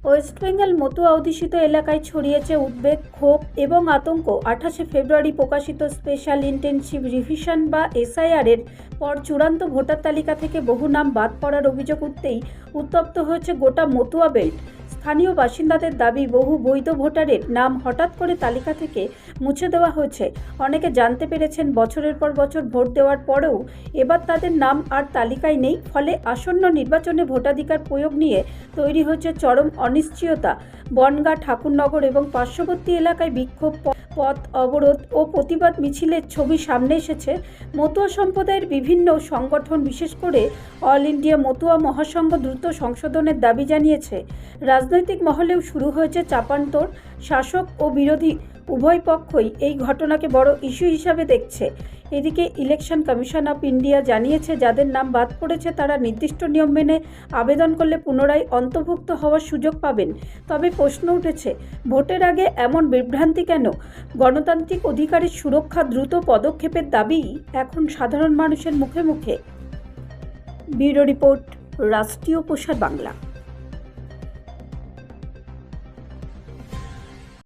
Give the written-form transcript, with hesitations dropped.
West Bengal Matua অধ্যুষিত এলাকায় ছড়িয়েছে উদ্বেগ, ক্ষোভ এবং আতঙ্ক। 28শে ফেব্রুয়ারি প্রকাশিত স্পেশাল ইন্টেনসিভ রিভিশন বা এসআইআর এর পর চূড়ান্ত ভোটার তালিকা থেকে বহু নাম বাদ পড়ার অভিযোগ উঠতেই উত্তপ্ত হয়েছে গোটা মতুয়া বেল্ট। স্থানীয় বাসিন্দাদের দাবি, বহু বৈধ ভোটারের নাম হঠাৎ করে তালিকা থেকে মুছে দেওয়া হয়েছে। অনেকে জানতে পেরেছেন বছরের পর বছর ভোট দেওয়ার পরেও এবার তাদের নাম আর তালিকায় নেই। ফলে আসন্ন নির্বাচনে ভোটাধিকার প্রয়োগ নিয়ে তৈরি হয়েছে চরম অনিশ্চয়তা। বনগাঁ, ঠাকুরনগর এবং পার্শ্ববর্তী এলাকায় বিক্ষোভ, পথ অবরোধ ও প্রতিবাদ মিছিলের ছবি সামনে এসেছে। মতুয়া সম্প্রদায়ের বিভিন্ন সংগঠন, বিশেষ করে অল ইন্ডিয়া মতুয়া মহাসংঘ দ্রুত সংশোধনের দাবি জানিয়েছে। রাজনৈতিক মহলেও শুরু হয়েছে চাপান্তর। শাসক ও বিরোধী উভয় পক্ষই এই ঘটনাকে বড় ইস্যু হিসাবে দেখছে। এদিকে ইলেকশন কমিশন অফ ইন্ডিয়া জানিয়েছে, যাদের নাম বাদ পড়েছে তারা নির্দিষ্ট নিয়ম মেনে আবেদন করলে পুনরায় অন্তর্ভুক্ত হওয়ার সুযোগ পাবেন। তবে প্রশ্ন উঠেছে, ভোটের আগে এমন বিভ্রান্তি কেন? গণতান্ত্রিক অধিকারের সুরক্ষা, দ্রুত পদক্ষেপের দাবি এখন সাধারণ মানুষের মুখে মুখে। ব্যুরো রিপোর্ট, রাষ্ট্রীয় প্রসার বাংলা।